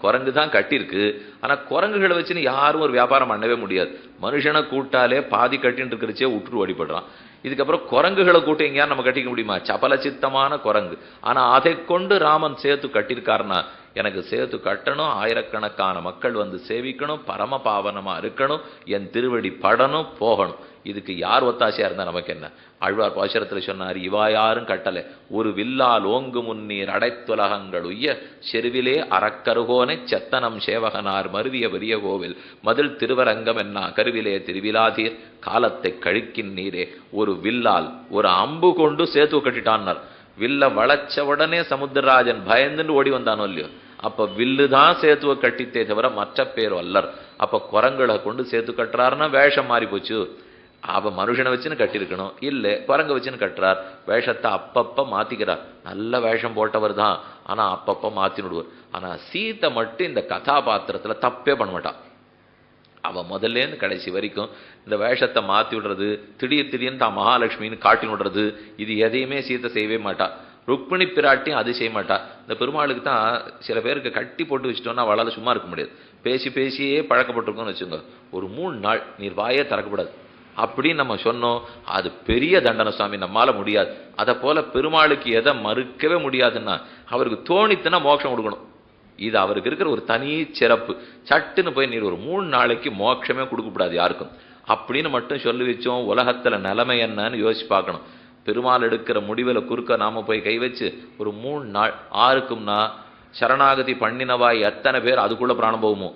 குரங்கு தான் கட்டிருக்கு. ஆனா குரங்குகளை வச்சுன்னு யாரும் ஒரு வியாபாரம் பண்ணவே முடியாது. மனுஷனை கூட்டாலே பாதி கட்டின்னு இருக்கிறச்சே விட்டுட்டு ஓடிப்படுறான். இதுக்கப்புறம் குரங்குகளை கூட்ட எங்கேயா நம்ம கட்டிக்க முடியுமா? சபல சித்தமான குரங்கு. ஆனா அதை கொண்டு ராமன் சேத்து கட்டியிருக்காருன்னா, எனக்கு சேத்து கட்டணும், ஆயிரக்கணக்கான மக்கள் வந்து சேவிக்கணும், பரம பாவனமா இருக்கணும், என் திருவடி படணும், போகணும். இதுக்கு யார் ஒத்தாசையா இருந்தா நமக்கு என்ன? ஆழ்வார் பாசுரத்துல சொன்னார், இவா யாரும் கட்டல, ஒரு வில்லால் ஓங்கு முன்னீர் அடைத்துலகங்கள் உய்ய செருவிலே அறக்கருகோனை செத்தனம் சேவகனார் மருவிய பெரிய கோவில் மதில் திருவரங்கம் என்ன கருவிலே திருவிழாதீர் காலத்தை கழிக்கின் நீரே. ஒரு வில்லால் ஒரு அம்பு கொண்டு சேத்து கட்டிட்டான்னார். வில்ல வளைச்ச உடனே சமுத்திரராஜன் பயந்துன்னு ஓடி வந்தானோ இல்லையோ, அப்ப வில்லுதான் சேத்துவ கட்டித்தே தவிர மற்ற பேர் அல்லர். அப்ப குரங்களை கொண்டு சேத்து கட்டுறாருன்னா வேஷம் மாறி போச்சு. அவ மனுஷனை வச்சுன்னு கட்டிருக்கணும், இல்ல குரங்க வச்சுன்னு கட்டுறார். வேஷத்தை அப்பப்ப மாத்திக்கிறார். நல்ல வேஷம் போட்டவர் தான், ஆனா அப்பப்ப மாத்தி விடுவார். ஆனா சீத்தை மட்டும் இந்த கதாபாத்திரத்துல தப்பே பண்ண மாட்டான். அவன் முதல்லேருந்து கடைசி வரைக்கும் இந்த வேஷத்தை மாற்றி விடுறது, திடீர்னு தான் மகாலட்சுமின்னு காட்டி விடுறது, இது எதையுமே சீத்தை செய்யவே மாட்டா. ருக்மிணி பிராட்டியும் அது செய்ய மாட்டா. இந்த பெருமாளுக்கு தான் சில பேருக்கு கட்டி போட்டு வச்சுட்டோம்னா அவளால் சும்மா இருக்க முடியாது. பேசி பேசியே பழக்கப்பட்டிருக்கோம்னு வச்சுங்க, ஒரு 3 நாள் நீர் வாயே திறக்கப்படாது அப்படின்னு நம்ம சொன்னோம். அது பெரிய தண்டனை சுவாமி, நம்மால முடியாது. அதை போல பெருமாளுக்கு எதை மறுக்கவே முடியாதுன்னா, அவருக்கு தோணித்துனா மோட்சம் கொடுக்கணும். இது அவருக்கு இருக்கிற ஒரு தனி சிறப்பு. சட்டுன்னு போய் நீர் ஒரு 3 நாளைக்கு மோட்சமே கொடுக்கப்படாது யாருக்கும் அப்படின்னு மட்டும் சொல்லி வச்சோம். உலகத்துல நிலைமை என்னன்னு யோசிச்சு பார்க்கணும். பெருமாள் எடுக்கிற முடிவில் குறுக்க நாம போய் கை வச்சு ஒரு 3 நாள் ஆருக்கும்னா, சரணாகதி பண்ணினவாய் எத்தனை பேர் அதுக்குள்ள பிராணம் போகுமோ,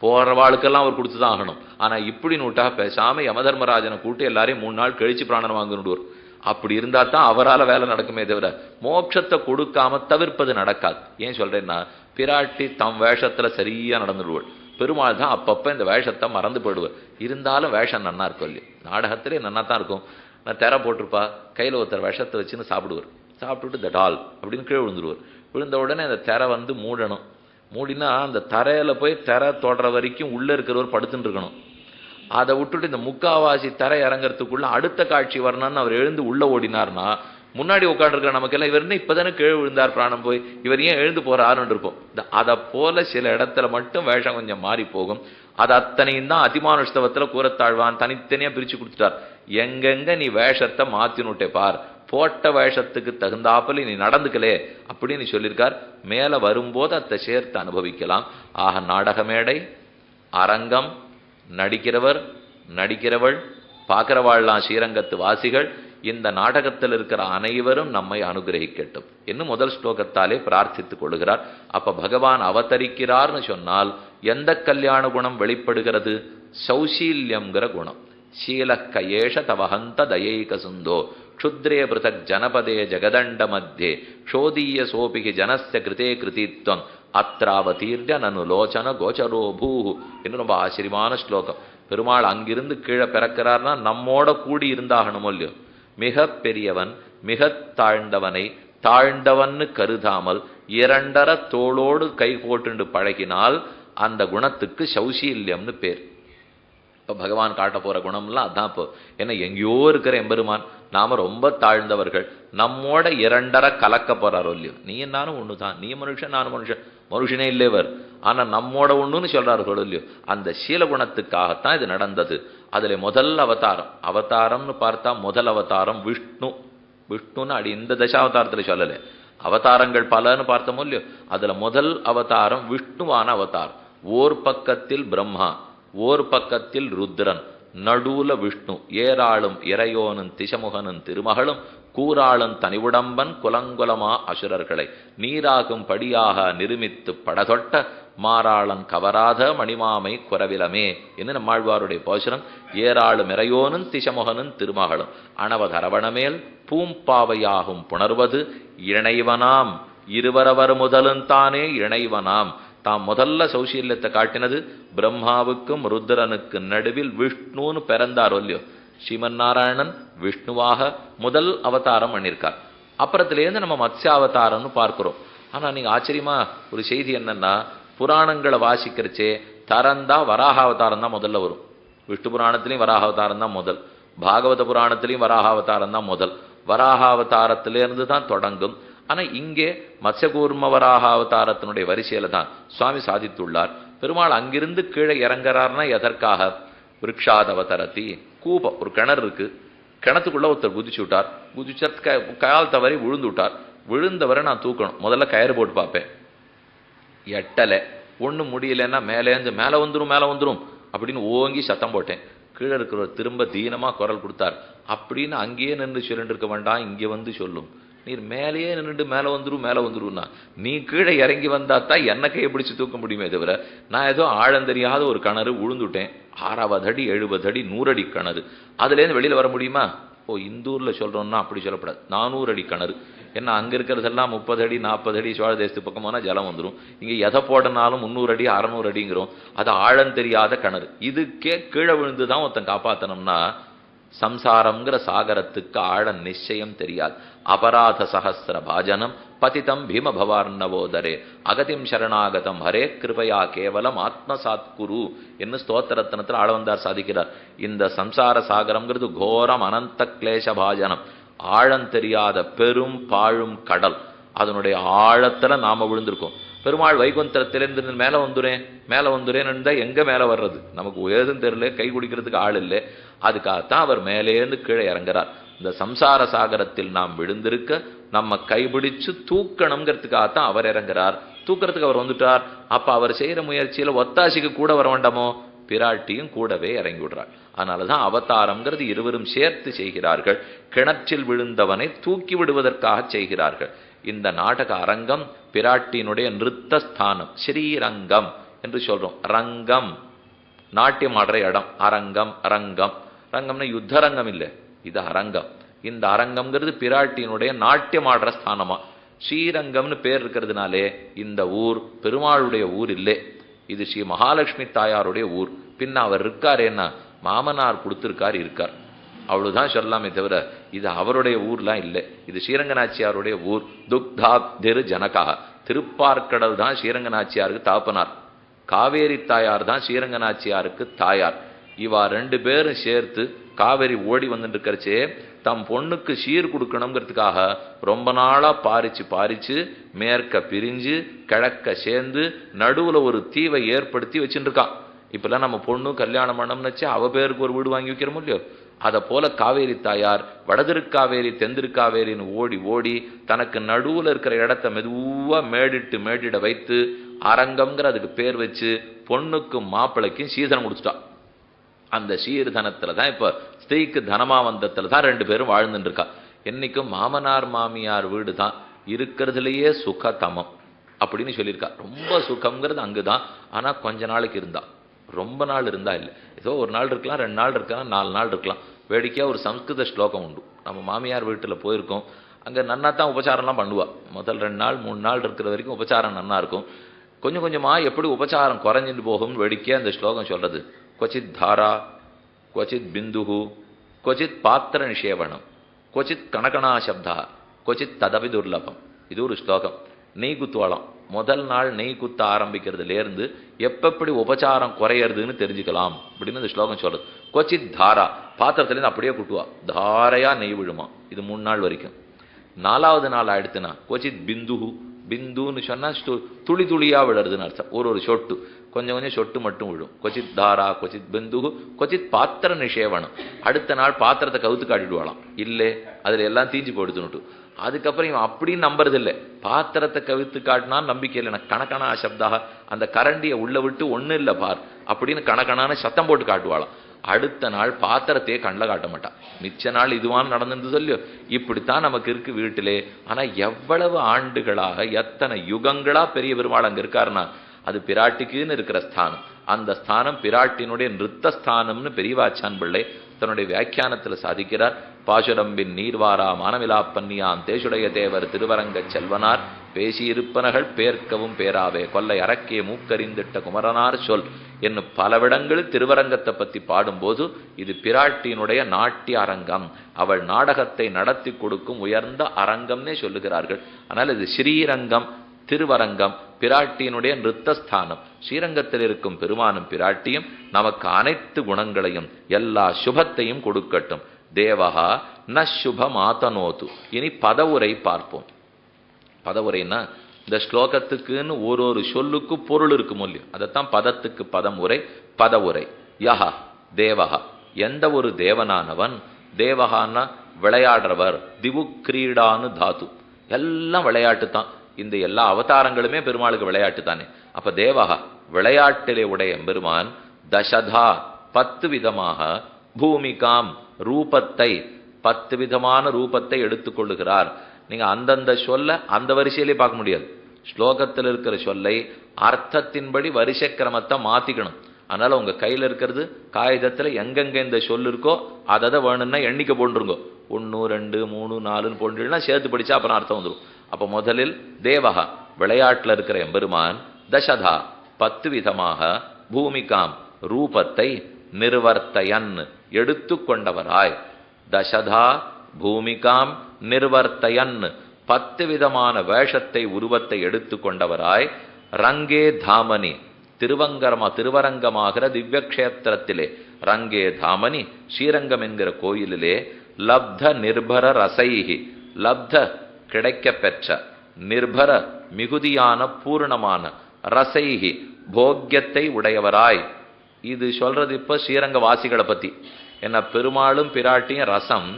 போறவாளுக்கெல்லாம் அவர் கொடுத்துதான் ஆகணும். ஆனா இப்படின்னு விட்டா பேசாம யமதர்மராஜனை கூட்டி எல்லாரையும் 3 நாள் கழிச்சு பிராணம் வாங்கணுடுவார். அப்படி இருந்தா தான் அவரால் வேலை நடக்குமே தவிர மோட்சத்தை கொடுக்காம தவிர்ப்பது நடக்காது. ஏன் சொல்றேன்னா, பிராட்டி தம் வேஷத்துல சரியா நடந்துடுவாள். பெருமாள் தான் அப்பப்ப இந்த வேஷத்தை மறந்து போயிடுவார். இருந்தாலும் வேஷம் நன்னா இருக்கும் இல்லையா, நாடகத்திலே நன்னா தான் இருக்கும். நான் தெர போட்டிருப்பா, கையில் ஒருத்தர் விஷத்தை வச்சுன்னு சாப்பிடுவார். சாப்பிட்டுட்டு தடால் அப்படின்னு கீழே விழுந்துருவார். விழுந்த உடனே அந்த தெரை வந்து மூடணும். மூடினா அந்த தரையில போய் தெரை தொடர வரைக்கும் உள்ள இருக்கிறவர் படுத்துட்டு இருக்கணும். அதை விட்டுட்டு இந்த முக்காவாசி தரை இறங்கிறதுக்குள்ள அடுத்த காட்சி வரணும்னு அவர் எழுந்து உள்ள ஓடினார்னா, முன்னாடி உட்காந்துருக்கிற நமக்கெல்லாம் இவர் என்ன இப்பதானே கீழே விழுந்தார் பிராணம் போய், இவர் ஏன் எழுந்து போறாருன்னு இருப்போம். அதை போல சில இடத்துல மட்டும் வேஷம் கொஞ்சம் மாறி போகும். அது அத்தனையும் தான் அதிமானுஷ்டவத்துல கூறத்தாழ்வான் தனித்தனியா பிரிச்சு கொடுத்துட்டார். எங்கெங்க நீ வேஷத்தை மாத்தினுட்டே பார், போட்ட வேஷத்துக்கு தகுந்தாப்புல நீ நடந்துக்கலே அப்படின்னு சொல்லியிருக்கார். மேல வரும்போது அதை சேர்த்து அனுபவிக்கலாம். ஆக நாடக மேடை, அரங்கம், நடிக்கிறவர், நடிக்கிறவள், பார்க்கிறவாள்லாம் ஸ்ரீரங்கத்து வாசிகள், இந்த நாடகத்தில் இருக்கிற அனைவரும் நம்மை அனுகிரகிக்கட்டும் இன்னும் முதல் ஸ்லோகத்தாலே பிரார்த்தித்துக் கொள்கிறார். அப்ப பகவான் அவதரிக்கிறார்னு சொன்னால் எந்த கல்யாண குணம் வெளிப்படுகிறது? சௌசீல்யம்ங்கிற குணம். சீலக்கயேஷ தவஹந்த தயைக சுந்தோ க்ஷுத்ரே பிருதக் ஜனபதே ஜெகதண்ட மத்தியே க்ஷோதீய சோபிகி ஜனஸ்ய கிருதே கிருதித்வம் அத்ராவதீர்ய நனு லோச்சன கோச்சரோ பூஹு என்று ரொம்ப ஆச்சரியமான ஸ்லோகம். பெருமாள் அங்கிருந்து கீழே பிறக்கிறார்னா நம்மோட கூடி இருந்தாகணுமோ இல்லையோ. மிக பெரியவன் மிக தாழ்ந்தவனை தாழ்ந்தவன்னு கருதாமல் இரண்டர தோளோடு கை போட்டு பழகினால் அந்த குணத்துக்கு சௌசீல்யம்னு பேர். இப்போ பகவான் காட்ட போற குணம்லாம் அதான். இப்போ ஏன்னா எங்கேயோ இருக்கிற எம்பெருமான், நாம ரொம்ப தாழ்ந்தவர்கள், நம்மோட இரண்டர கலக்க போறாரோ இல்லையோ. நீ நானும் ஒன்று தான், நீ மனுஷன் நானும் மனுஷன், மனுஷனே இல்லைவர், ஆனா நம்மோட ஒண்ணுன்னு சொல்றார்களோ இல்லையோ. அந்த சீலகுணத்துக்காகத்தான் இது நடந்தது. அதுல முதல் அவதாரம், அவதாரம்னு பார்த்தா முதல் அவதாரம் விஷ்ணு. விஷ்ணுன்னு அடி இந்த தசாவதாரத்துல சொல்லலை, அவதாரங்கள் பலன்னு பார்த்தோமோ இல்லையோ. அதுல முதல் அவதாரம் விஷ்ணுவான அவதாரம். ஓர் பக்கத்தில் பிரம்மா, ஓர் பக்கத்தில் ருத்ரன், நடுவுல விஷ்ணு. ஏராளும் இறையோனும் திசமுகனும் திருமகளும் கூறாளும் தனிவுடம்பன் குலங்குலமா அசுரர்களை நீராகும் படியாக நிருமித்து படதொட்ட மாறாளன் கவராத மணிமாமை குறவிலமே என்று நம்மாழ்வாருடைய போஷனம். ஏராளும் இறையோனும் திசமுகனும் திருமகளும் அணவதரவணமேல் பூம்பாவையாகும் புணர்வது இணைவனாம் இருவரவர் முதலும் தானே இணைவனாம். தாம் முதல்ல சௌசீல்யத்தை காட்டினது பிரம்மாவுக்கும் ருத்ரனுக்கு நடுவில் விஷ்ணுன்னு பிறந்தாரோ இல்லையோ. ஸ்ரீமன் நாராயணன் விஷ்ணுவாக முதல் அவதாரம் பண்ணியிருக்கார். அப்புறத்துலேருந்து நம்ம மத்ஸ்யாவதாரம்னு பார்க்கிறோம். ஆனா நீங்க ஆச்சரியமா ஒரு செய்தி என்னன்னா, புராணங்களை வாசிக்கிறச்சே தரந்தா வராகாவதாரம் தான் முதல்ல வரும். விஷ்ணு புராணத்திலையும் வராகாவதாரம் தான் முதல், பாகவத புராணத்திலையும் வராகாவதாரம் தான் முதல். வராகாவதாரத்திலேருந்து தான் தொடங்கும். ஆனா இங்கே மத்ஸ்யகூர்மவராக அவதாரத்தினுடைய வரிசையில தான் சுவாமி சாதித்துள்ளார். பெருமாள் அங்கிருந்து கீழே இறங்குறாருன்னா எதற்காக? விருட்சாதவதரதி, கூபம், ஒரு கிணறு இருக்கு, கிணத்துக்குள்ள ஒருத்தர் குதிச்சு விட்டார், குதிச்ச கால் தவறி விழுந்து விட்டார். விழுந்தவரை நான் தூக்கணும், முதல்ல கயிறு போட்டு பார்ப்பேன், எட்டலை, ஒன்றும் முடியலன்னா மேலேந்து மேலே வந்துடும் அப்படின்னு ஓங்கி சத்தம் போட்டேன். கீழே இருக்கிறவர் திரும்ப தீனமாக குரல் கொடுத்தார். அப்படின்னு அங்கேயே நின்று சொல்லிட்டு இருக்க வேண்டாம், இங்கே வந்து சொல்லும். நீர் மேலேயே நின்றுட்டு மேலே வந்துருன்னா நீ கீழே இறங்கி வந்தாத்தான் என்ன கையை பிடிச்சு தூக்க முடியுமே தவிர, நான் ஏதோ ஆழம் தெரியாத ஒரு கிணறு விழுந்துட்டேன், 60 அடி 70 அடி 100 அடி கிணறு, அதுலேருந்து வெளியில் வர முடியுமா? இந்தூரில் சொல்கிறோம்னா அப்படி சொல்லப்படாது, 400 அடி கிணறு. ஏன்னா அங்கே இருக்கிறதெல்லாம் 30 அடி 40 அடி சோழ தேசத்து பக்கமான ஜலம் வந்துடும். இங்கே எதை போடனாலும் 300 அடி 600 அடிங்கிறோம். அது ஆழம் தெரியாத கிணறு. இதுக்கே கீழே விழுந்து தான் ஒருத்தன் காப்பாற்றணும்னா சம்சாரம்ங்கிற சாகரத்துக்கு ஆழ நிச்சயம் தெரியாது. அபராத சஹஸ்ர பாஜனம் பதிதம் பீம பவார்ணவோதரே அகதிம் சரணாகதம் ஹரே கிருபையா கேவலம் ஆத்மசாத் குரு என்று ஸ்தோத்திரத்தனத்தில் ஆளவந்தார் சாதிக்கிறார். இந்த சம்சார சாகரம்ங்கிறது கோரம் அனந்த கிளேச பாஜனம், ஆழம் தெரியாத பெரும் பாழும் கடல். அதனுடைய ஆழத்துல நாம விழுந்திருக்கோம். பெருமாள் வைகுந்தத்திலிருந்து மேலே வந்துறேன்னு எங்க மேலே வர்றது? நமக்கு ஏதும் தெரியல, கை குடிக்கிறதுக்கு ஆள் இல்லை. அதுக்காகத்தான் அவர் மேலேருந்து கீழே இறங்குறார். இந்த சம்சார சாகரத்தில் நாம் விழுந்திருக்க நம்ம கைபிடிச்சு தூக்கணுங்கிறதுக்காகத்தான் அவர் இறங்குறார். தூக்கிறதுக்கு அவர் வந்துட்டார். அப்ப அவர் செய்யற முயற்சியில ஒத்தாசிக்கு கூட வர வேண்டாமோ? பிராட்டியும் கூடவே இறங்கி விடுறாள். அதனாலதான் அவதாரம்ங்கிறது இருவரும் சேர்த்து செய்கிறார்கள். கிணற்றில் விழுந்தவனை தூக்கி விடுவதற்காக செய்கிறார்கள். இந்த நாடக அரங்கம் பிராட்டியினுடைய நிறுத்த ஸ்தானம், ஸ்ரீரங்கம் என்று சொல்றோம். ரங்கம் நாட்டியம் ஆடுற இடம், அரங்கம். ரங்கம் ரங்கம்னா யுத்தரங்கம் இல்லை, இது அரங்கம். இந்த அரங்கம்ங்கிறது பிராட்டியினுடைய நாட்டியம் ஆடுற ஸ்தானமா. ஸ்ரீரங்கம்னு பேர் இருக்கிறதுனாலே இந்த ஊர் பெருமாளுடைய ஊர் இல்லை, இது ஸ்ரீ மகாலட்சுமி தாயாருடைய ஊர். பின்ன அவர் இருக்காரேன்னா மாமனார் கொடுத்திருக்கார், இருக்கார், அவ்வளவுதான் சொல்லலாமே தவிர இது அவருடைய ஊர்லாம் இல்லை. இது ஸ்ரீரங்கநாச்சியாருடைய ஊர். துக்தாப்திரு ஜனகா, திருப்பார்க்கடல் தான் ஸ்ரீரங்கநாச்சியாருக்கு தாப்பனார், காவேரி தாயார் தான் ஸ்ரீரங்கநாச்சியாருக்கு தாயார். இவா 2 பேரும் சேர்த்து காவேரி ஓடி வந்துட்டு இருக்கிறச்சே தம் பொண்ணுக்கு சீர் கொடுக்கணுங்கிறதுக்காக ரொம்ப நாளா பாரிச்சு மேற்க பிரிஞ்சு கிழக்க சேர்ந்து நடுவுல ஒரு தீவை ஏற்படுத்தி வச்சுட்டு இருக்கான். இப்பெல்லாம் நம்ம பொண்ணு கல்யாணம் பண்ணோம்னு வச்சு அவ பேருக்கு ஒரு வீடு வாங்கி வைக்கிறோமோ இல்லையோ, அதை போல காவேரி தாயார் வடதிருக்காவேரி தென்திருக்காவேரின்னு ஓடி தனக்கு நடுவுல இருக்கிற இடத்த மெதுவா மேடிட வைத்து அரங்கம்ங்கிற அதுக்கு பேர் வச்சு பொண்ணுக்கும் மாப்பிளைக்கும் சீதனம் கொடுத்துட்டா. அந்த சீர்தனத்துல தான் இப்ப ஸ்திரீக்கு தனமாவந்தத்துல தான் 2 பேரும் வாழ்ந்துட்டு இருக்கா. என்னைக்கும் மாமனார் மாமியார் வீடு தான் இருக்கிறதுலயே சுகதமம் அப்படின்னு சொல்லியிருக்கா. ரொம்ப சுகம்ங்கிறது அங்குதான். ஆனா கொஞ்ச நாளைக்கு இருந்தா, ரொம்ப நாள் இருந்தா இல்லை, ஏதோ ஒரு நாள் இருக்கலாம், 2 நாள் இருக்கலாம், 4 நாள் இருக்கலாம். வேடிக்கையா ஒரு சம்ஸ்கிருத ஸ்லோகம் உண்டு. நம்ம மாமியார் வீட்டுல போயிருக்கோம், அங்க நன்னா தான் உபச்சாரம்லாம் பண்ணுவா. முதல் 2 நாள் 3 நாள் இருக்கிற வரைக்கும் உபச்சாரம் நன்னா இருக்கும். கொஞ்சம் கொஞ்சமா எப்படி உபச்சாரம் குறைஞ்சிட்டு போகும்னு வேடிக்கையா அந்த ஸ்லோகம் சொல்றது. क्वचित् धारा क्वचित् बिंदु क्वचित् पात्र निषेवणम क्वचित् कणकणा शब्दा क्वचित् तदपि दुर्लभम. இது ஒரு ஸ்லோகம். நெய் குத்துவாளாம். முதல் நாள் நெய் குத்த ஆரம்பிக்கிறதுலேருந்து எப்படி உபச்சாரம் குறையிறதுன்னு தெரிஞ்சுக்கலாம் அப்படின்னு இந்த ஸ்லோகம் சொல்றது. क्वचित् धारा, பாத்திரத்துலேருந்து அப்படியே குட்டுவா, தாரையா நெய் விழுமா. இது 3 நாள் வரைக்கும். 4வது நாள் ஆயிடுத்துனா क्वचित् बिंदु, பிந்துன்னு சொன்னா துளி துளியா விழுறதுன்னு அர்த்தம். ஒரு சொட்டு, கொஞ்சம் சொட்டு மட்டும் விழும். கொச்சித் தாரா கொச்சித் பிந்து கொச்சித் பாத்திர நிஷேவனம். அடுத்த நாள் பாத்திரத்தை கவுத்து காட்டிடுவாளாம், இல்லை அதுல எல்லாம் தீஞ்சு போடுத்துனுட்டு. அதுக்கப்புறம் இவன் அப்படின்னு நம்புறது இல்லை. பாத்திரத்தை கவித்து காட்டினா நம்பிக்கை இல்லை. எனக்கு கணக்கணா சப்தாக, அந்த கரண்டியை உள்ள விட்டு ஒன்றும் இல்லை பார் அப்படின்னு கணக்கணான சத்தம் போட்டு காட்டுவாளாம். அடுத்த நாள் பாத்திரத்தையே கண்ணில் காட்ட மாட்டான். மிச்ச நாள் இதுவான் நடந்து சொல்லியோ. இப்படித்தான் நமக்கு இருக்கு வீட்டிலே. ஆனா எவ்வளவு ஆண்டுகளாக எத்தனை யுகங்களா பெரிய பெருமாள் அங்க இருக்காருன்னா அது பிராட்டிக்குன்னு இருக்கிற ஸ்தானம். அந்த ஸ்தானம் பிராட்டினுடைய நிறுத்த ஸ்தானம்னு பெரியவாச்சான் பிள்ளை தன்னுடைய வியாக்கியானத்துல சாதிக்கிறார். பாசுரம்பின் நீர்வாரா மானவிலா பன்னியான் தேசுடைய தேவர் திருவரங்க செல்வனார் பேசியிருப்பனகள் பேர்க்கவும் பேராவே கொல்லை அரக்கிய மூக்கறிந்திட்ட குமரனார் சொல் என்னும் பலவிடங்களில் திருவரங்கத்தை பத்தி பாடும்போது இது பிராட்டியினுடைய நாட்டிய அரங்கம், அவள் நாடகத்தை நடத்தி கொடுக்கும் உயர்ந்த அரங்கம்னே சொல்லுகிறார்கள். ஆனால் இது ஸ்ரீரங்கம், திருவரங்கம், பிராட்டியினுடைய நிறுத்தஸ்தானம். ஸ்ரீரங்கத்தில் இருக்கும் பெருமானும் பிராட்டியும் நமக்கு அனைத்து குணங்களையும் எல்லா சுபத்தையும் கொடுக்கட்டும். தேவஹா ந சுபமாதனோது. இனி பதவுரை பார்ப்போம். பதவுரைன்னா இந்த ஸ்லோகத்துக்குன்னு ஒரு சொல்லுக்கு பொருள் இருக்கும் இல்லையோ, அதைத்தான் பதத்துக்கு பதம் உரை, பதவுரை. யஹ தேவஹ, எந்த ஒரு தேவனானவன், தேவஹான்னா விளையாடுறவர், திவு கிரீடான்னு தாத்து, எல்லாம் விளையாட்டு தான். இந்த எல்லா அவதாரங்களுமே பெருமாளுக்கு விளையாட்டு தானே. அப்ப தேவஹா விளையாட்டிலே உடைய பெருமான், தசதா 10 விதமாக, பூமிகாம் ரூபத்தை 10 விதமான ரூபத்தை எடுத்துக்கொள்ளுகிறார். நீங்க அந்தந்த சொல்ல அந்த வரிசையிலே பார்க்க முடியாது. ஸ்லோகத்தில் இருக்கிற சொல்லை அர்த்தத்தின்படி வரிசை கிரமத்தை மாத்திக்கணும். அதனால உங்க கையில இருக்கிறது காகிதத்துல எங்கெங்க இந்த சொல் இருக்கோ அதை வேணும்னா எண்ணிக்கை போட்டுருங்கோ. 1 2 3 4 போட்டுனா சேர்த்து படிச்சா அப்புறம் அர்த்தம் வந்துடும். அப்ப முதலில் தேவஹா விளையாட்டுல இருக்கிற எம்பெருமான், தசதா 10 விதமாக, பூமிகாம் ரூபத்தை, நிர்வர்த்தயன் எடுத்து கொண்டவராய். தசதா பூமிகாம் நிர்வர்த்தயன் 10 விதமான வேஷத்தை, உருவத்தை எடுத்து கொண்டவராய். ரங்கே தாமனி திருவரங்கமாகிற திவ்யக்ஷேத்திரத்திலே, ரங்கே தாமனி ஸ்ரீரங்கம் என்கிற கோயிலிலே, லப்த நிர்பர ரசைகி லப்த கிடைக்க பெற்ற, நிர்பர மிகுதியான பூர்ணமான, ரசைகி போக்கியத்தை உடையவராய். இது சொல்றது இப்ப ஸ்ரீரங்க வாசிகளை பத்தி. என்ன பெருமாளும் பிராட்டியும் ரசம்,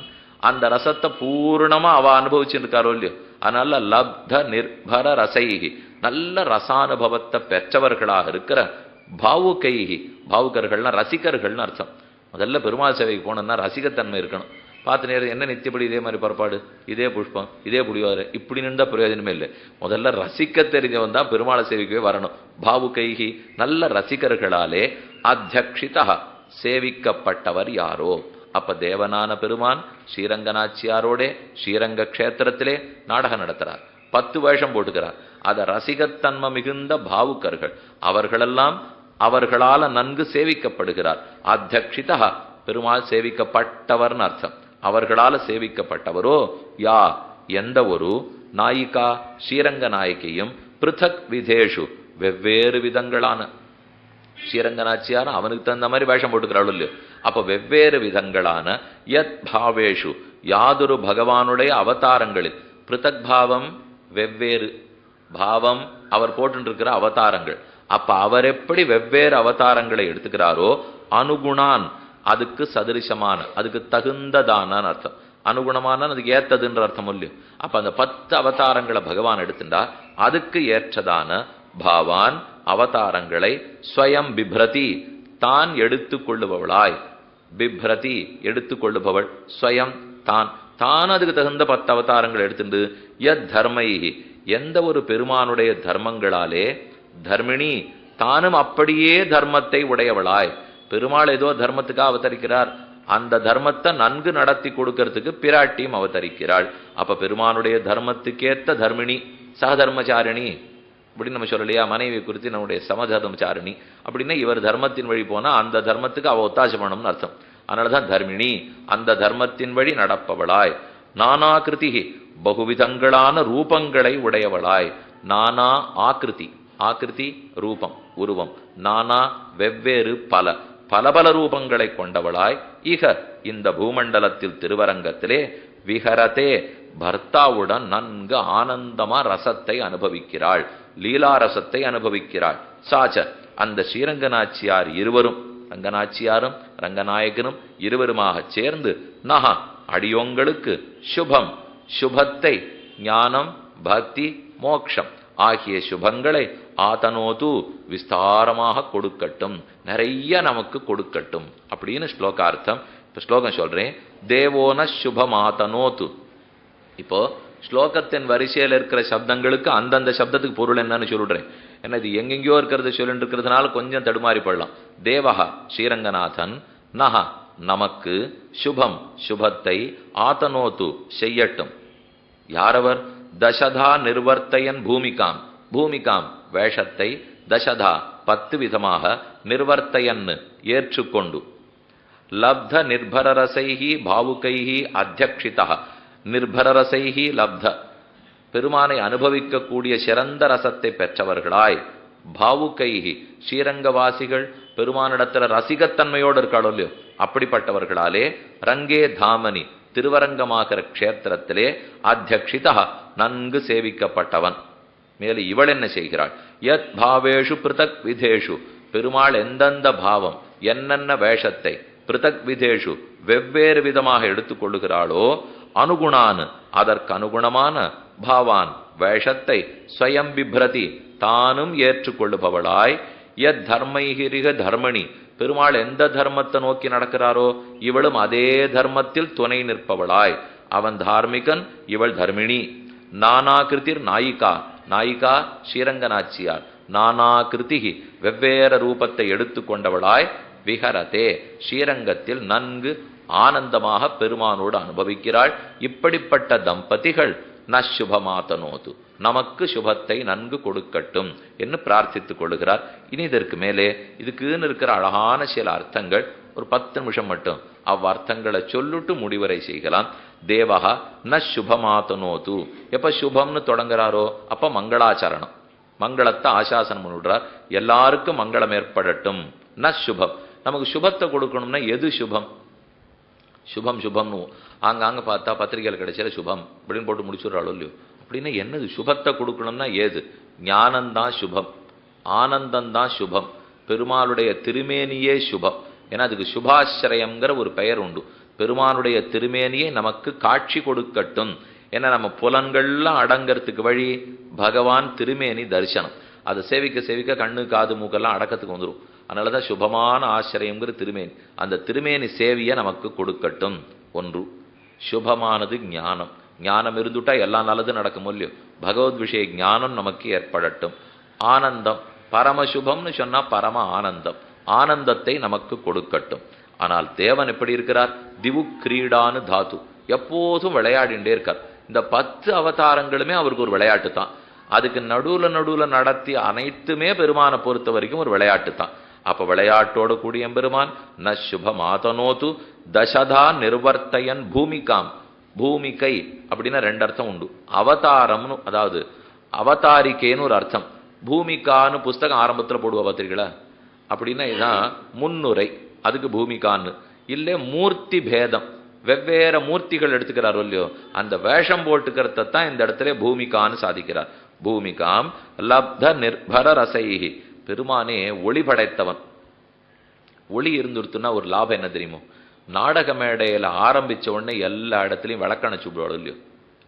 அந்த ரசத்தை பூர்ணமா அவ அனுபவிச்சுருக்காரோ இல்லையோ. அதனால லப்த நிர்பர ரசைகி நல்ல ரசானுபவத்தை பெற்றவர்களாக இருக்கிற பாவுகைகி, பாவுகர்கள்னா ரசிகர்கள்னு அர்த்தம். முதல்ல பெருமாள் சேவைக்கு போனோம்னா ரசிகத்தன்மை இருக்கணும். பார்த்து நேரம் என்ன நித்தியப்படி இதே மாதிரி புறப்பாடு, இதே புஷ்பம், இதே புடிவாரு, இப்படி நின்றா பிரயோஜனமே இல்லை. முதல்ல ரசிக்க தெரிஞ்சவன் தான் பெருமாள் சேவைக்கவே வரணும். பாவுகைகி நல்ல ரசிகர்களாலே, அத்தியக்ஷிதா சேவிக்கப்பட்டவர் யாரோ. அப்ப தேவனான பெருமான் ஸ்ரீரங்கநாச்சியாரோட ஸ்ரீரங்க கஷேத்திரத்திலே நாடகம் நடத்துறார். 10 வேஷம் போட்டுக்கிறார். அத ரசிகத்தன்மை மிகுந்த பாவுக்கர்கள் அவர்களெல்லாம் அவர்களால நன்கு சேவிக்கப்படுகிறார். அத்தியக்ஷிதா பெருமாள் சேவிக்கப்பட்டவர்னு அர்த்தம். அவர்களால சேவிக்கப்பட்டவரோ யா எந்த ஒரு நாயிகா ஸ்ரீரங்க நாயகியும், பிருத்தக் விதேஷு வெவ்வேறு விதங்களான, ஸ்ரீரங்கநாச்சியார் அவனுக்கு தகுந்த மாதிரி வேஷம் போட்டுக்கிறாள் இல்லையோ. அப்ப வெவ்வேறு விதங்களான யத் பாவேஷு யாதொரு பகவானுடைய அவதாரங்களில், பிருத்தக் பாவம் வெவ்வேறு பாவம் அவர் போட்டுருக்கிற அவதாரங்கள். அப்ப அவர் எப்படி வெவ்வேறு அவதாரங்களை எடுத்துக்கிறாரோ, அனுகுணான் அதுக்கு சதிருஷமான, அதுக்கு தகுந்ததான அர்த்தம். அனுகுணமான அதுக்கு ஏத்ததுன்ற அர்த்தம் இல்லையோ. அப்ப அந்த 10 அவதாரங்களை பகவான் எடுத்துட்டா அதுக்கு ஏற்றதான பாவான் அவதாரங்களை ஸ்வயம் பிப்ரதி தான் எடுத்துக்கொள்ளுபவளாய். பிப்ரதி எடுத்துக்கொள்ளுபவள், ஸ்வயம் தான் தான் அதுக்கு தகுந்த 10 அவதாரங்கள் எடுத்துட்டு, யத் தர்மை எந்த ஒரு பெருமானுடைய தர்மங்களாலே, தர்மிணி தானும் அப்படியே தர்மத்தை உடையவளாய். பெருமாள் ஏதோ தர்மத்துக்காக அவதரிக்கிறார், அந்த தர்மத்தை நன்கு நடத்தி கொடுக்கறதுக்கு பிராட்டியும் அவதரிக்கிறாள். அப்ப பெருமானுடைய தர்மத்துக்கேத்த தர்மிணி, சகதர்மச்சாரிணி அப்படின்னு நம்ம சொல்லலையா. மனைவி குறித்து நம்முடைய சமதர்மச்சாரிணி அப்படின்னா இவர் தர்மத்தின் வழி போனா அந்த தர்மத்துக்கு அவ ஒத்தாசை பண்ணணும்னு அர்த்தம். அதனாலதான் தர்மிணி அந்த தர்மத்தின் வழி நடப்பவளாய். நானாகிருதி பகுவிதங்களான ரூபங்களை உடையவளாய். நானா ஆகிருதி, ஆகிருதி ரூபம் உருவம், நானா வெவ்வேறு பல பல ரூபங்களை கொண்டவளாய். இக இந்த பூமண்டலத்தில் திருவரங்கத்திலே விஹரதே பர்த்தாவுடன் நன்கு ஆனந்தமா ரசத்தை அனுபவிக்கிறாள், லீலாரசத்தை அனுபவிக்கிறாள். சாச்ச அந்த ஸ்ரீரங்கநாச்சியார் இருவரும், ரங்கநாச்சியாரும் ரங்கநாயகனும் இருவருமாக சேர்ந்து, நகா அடியோங்களுக்கு சுபம் சுபத்தை, ஞானம் பக்தி மோக்ஷம் ஆகிய சுபங்களை ஆதனோது விஸ்தாரமாக கொடுக்கட்டும், நிறைய நமக்கு கொடுக்கட்டும் அப்படின்னு ஸ்லோகார்த்தம். இப்ப ஸ்லோகம் சொல்றேன். தேவோன சுபமாதனோத்து. இப்போ ஸ்லோகத்தின் வரிசையில் இருக்கிற சப்தங்களுக்கு அந்தந்த சப்தத்துக்கு பொருள் என்னன்னு சொல்றேன். ஏன்னா இது எங்கெங்கயோ இருக்கிறது சொல்லிட்டு இருக்கிறதுனால கொஞ்சம் தடுமாறி படலாம். தேவஹா ஸ்ரீரங்கநாதன், நஹா நமக்கு, சுபம் சுபத்தை, ஆதனோத்து செய்யட்டும். யாரவர்? தசதா நிர்வர்த்தையன் பூமிகாம், பூமிகாம் வேஷத்தை, தசதா 10 விதமாக, நிர்வர்த்தையன் ஏற்றுக்கொண்டு, லப்த நிர்பரரசைஹி பாவுகைஹி அத்தியக்ஷிதா, நிர்பரரசைஹி லப்த பெருமானை அனுபவிக்கக்கூடிய சிறந்த ரசத்தை பெற்றவர்களாய், பாவுகைஹி ஸ்ரீரங்கவாசிகள் பெருமானிடத்துல ரசிகத்தன்மையோடு இருக்காளோ இல்லையோ அப்படிப்பட்டவர்களாலே, ரங்கே தாமனி திருவரங்கமாகிற க்ஷேத்திரத்திலே அத்தியக்ஷிதா நன்கு சேவிக்கப்பட்டவன். மேலும் இவள் என்ன செய்கிறாள்? யத் பாவேஷு பிருதக் விதேஷு, பெருமாள் எந்தெந்த பாவம் என்னென்ன வேஷத்தை பிருதக் விதேஷு வெவ்வேறு விதமாக எடுத்துக்கொள்ளுகிறாளோ அனுகுணான் அதற்கு அனுகுணமான பாவான் வேஷத்தை ஸ்வயம் பிப்ரதி தானும் ஏற்றுக்கொள்ளுபவளாய், யத் தர்மைஹிரிக தர்மணி, பெருமாள் எந்த தர்மத்தை நோக்கி நடக்கிறாரோ இவளும் அதே தர்மத்தில் துணை நிற்பவளாய். அவன் தார்மிகன், இவள் தர்மிணி. நானாகிருதிர் நாயிகா, நாயிகா ஸ்ரீரங்கநாச்சியார். நானாகிருதி வெவ்வேறு ரூபத்தை எடுத்துக்கொண்டவளாய் விஹரதே ஸ்ரீரங்கத்தில் நன்கு ஆனந்தமாக பெருமானோடு அனுபவிக்கிறாள். இப்படிப்பட்ட தம்பதிகள் நசுபமாதனோது, நமக்கு சுபத்தை நன்கு கொடுக்கட்டும் என்று பிரார்த்தித்துக் கொள்ளுகிறார். இனி இதற்கு மேலே இதுக்குன்னு இருக்கிற அழகான சில அர்த்தங்கள் ஒரு 10 நிமிஷம் மட்டும் அவ்வர்த்தங்களை சொல்லிட்டு முடிவரை செய்யலாம். தேவகா ந சுபமாதனோது, எப்ப சுபம்னு தொடங்குறாரோ அப்ப மங்களாச்சரணம், மங்களத்தை ஆசாசனம் பண்ணிவிடுறார். எல்லாருக்கும் மங்களம் ஏற்படட்டும். ந சுபம், நமக்கு சுபத்தை கொடுக்கணும்னா எது சுபம்? சுபம் சுபம்னு ஆங்காங்க பார்த்தா பத்திரிகைகள் கிடைச்சல சுபம் அப்படின்னு போட்டு முடிச்சுடுறாளோ இல்லையோ. அப்படின்னா என்னது? சுபத்தை கொடுக்கணும்னா ஏது? ஞானந்தான் சுபம், ஆனந்தந்தான் சுபம், பெருமாளுடைய திருமேனியே சுபம். ஏன்னா அதுக்கு சுபாசிரயம்ங்கிற ஒரு பெயர் உண்டு. பெருமானுடைய திருமேனியை நமக்கு காட்சி கொடுக்கட்டும். ஏன்னா நம்ம புலன்கள்லாம் அடங்கிறதுக்கு வழி பகவான் திருமேனி தரிசனம். அதை சேவிக்க சேவிக்க கண்ணு காது மூக்கெல்லாம் அடக்கத்துக்கு வந்துடும். அதனாலதான் சுபமான ஆசிரியங்கிற திருமேனி, அந்த திருமேனி சேவியை நமக்கு கொடுக்கட்டும். ஒன்று சுபமானது ஞானம், ஞானம் இருந்துட்டா எல்லாம் நல்லது நடக்கும் இல்லையோ. பகவத் விஷய ஞானம் நமக்கு ஏற்படட்டும். ஆனந்தம் பரமசுபம்னு சொன்னா பரம ஆனந்தம், ஆனந்தத்தை நமக்கு கொடுக்கட்டும். ஆனால் தேவன் எப்படி இருக்கிறார்? திவு கிரீடானு தாத்து, எப்போதும் விளையாடிண்டே இருக்கார். இந்த 10 அவதாரங்களுமே அவருக்கு ஒரு விளையாட்டு தான். அதுக்கு நடுவுல நடத்திய அனைத்துமே பெருமானை பொறுத்த வரைக்கும் ஒரு விளையாட்டு தான். அப்ப விளையாட்டோடு கூடிய பெருமான் ந சுபமாதனோது தசதா நிர்வர்த்தயன் பூமிகாம், பூமிகை அப்படின்னா 2 அர்த்தம் உண்டு. அவதாரம்னு அதாவது அவதாரிக்கைன்னு ஒரு அர்த்தம். பூமிகான்னு புஸ்தகம் ஆரம்பத்தில் போடுவா பார்த்திருக்கீங்களா? அப்படின்னா இதுதான் முன்னுரை, அதுக்கு பூமிகான்னு. இல்லை மூர்த்தி பேதம், வெவ்வேறு மூர்த்திகள் எடுத்துக்கிறாரோ இல்லையோ, அந்த வேஷம் போட்டுக்கிறத தான் இந்த இடத்துல பூமிகான்னு சாதிக்கிறார். பூமிகாம் லப்த நிர்பர ரசைஹி, பெருமானே ஒளி படைத்தவன். ஒளி இருந்துருத்துன்னா ஒரு லாபம் என்ன தெரியுமோ? நாடக மேடையில ஆரம்பிச்ச உடனே எல்லா இடத்துலையும் விளக்கணைச்சு விடுவாள் இல்லையோ.